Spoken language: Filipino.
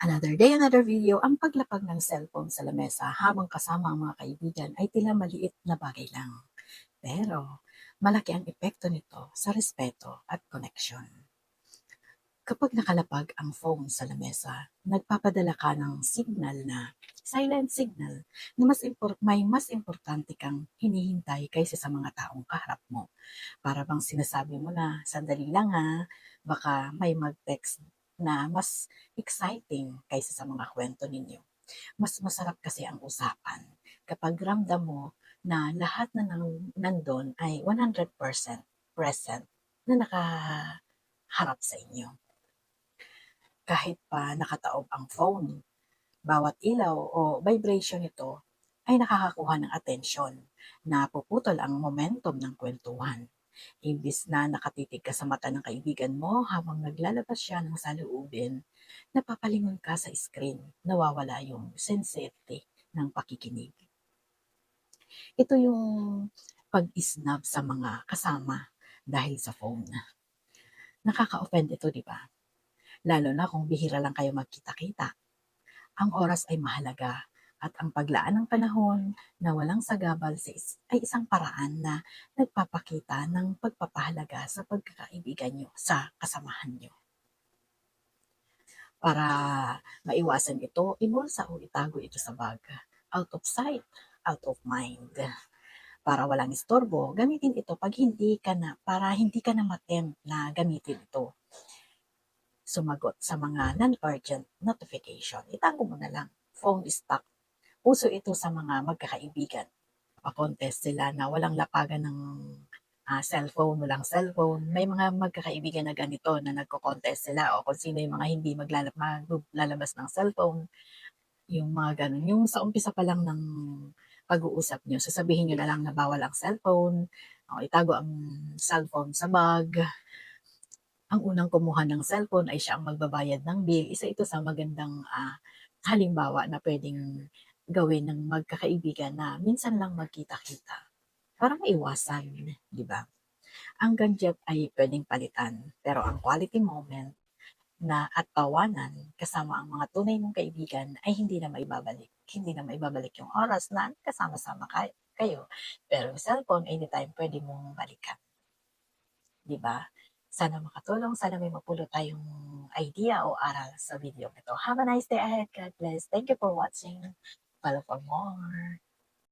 Another day, another video, ang paglapag ng cellphone sa lamesa habang kasama ang mga kaibigan ay tila maliit na bagay lang. Pero malaki ang epekto nito sa respeto at connection. Kapag nakalapag ang phone sa lamesa, nagpapadala ka ng signal na silent signal na may mas importante kang hinihintay kaysa sa mga taong kaharap mo. Para bang sinasabi mo na, sandali lang ha, baka may mag-text na mas exciting kaysa sa mga kwento ninyo. Mas masarap kasi ang usapan kapag ramdam mo na lahat na nandun ay 100% present na nakaharap sa inyo. Kahit pa nakataob ang phone, bawat ilaw o vibration nito ay nakakakuha ng atensyon na puputol ang momentum ng kwentuhan. Imbis na nakatitig ka sa mata ng kaibigan mo habang naglalabas siya ng saloobin, napapalingon ka sa screen, nawawala yung sincerity ng pakikinig. Ito yung pag-isnab sa mga kasama dahil sa phone. Nakaka-offend ito, di ba? Lalo na kung bihira lang kayo magkita-kita. Ang oras ay mahalaga at ang paglaan ng panahon na walang sagabal ay isang paraan na nagpapakita ng pagpapahalaga sa pagkakaibigan nyo, sa kasamahan nyo. Para maiwasan ito, ibulsa o itago ito sa bag. Out of sight, out of mind. Para walang istorbo, gamitin ito para hindi ka na matempt na gamitin ito. Sumagot sa mga non-urgent notification. Itago mo na lang. Phone is stuck. Uso ito sa mga magkakaibigan. Pa-contest sila na walang lapagan ng cellphone, walang cellphone. May mga magkakaibigan na ganito na nagko-contest sila o kung sino yung mga hindi maglalabas ng cellphone. Yung mga ganun. Yung sa umpisa pa lang ng pag-uusap nyo, sasabihin nyo na lang na bawal ang cellphone, o itago ang cellphone sa bag. Ang unang kumuha ng cellphone ay siya ang magbabayad ng bill. Isa ito sa magandang halimbawa na pwedeng gawin ng magkakaibigan na minsan lang magkita-kita. Para maiwasan, di ba? Ang gadget ay pwedeng palitan, pero ang quality moment na at tawanan kasama ang mga tunay mong kaibigan ay hindi na maibabalik. Hindi na maibabalik yung oras na kasama-sama kayo. Pero yung cellphone, anytime pwede mong balikan. Di ba? Sana makatulong, sana may mapulot tayong idea o aral sa video ito. Have a nice day ahead. God bless. Thank you for watching. Follow for more.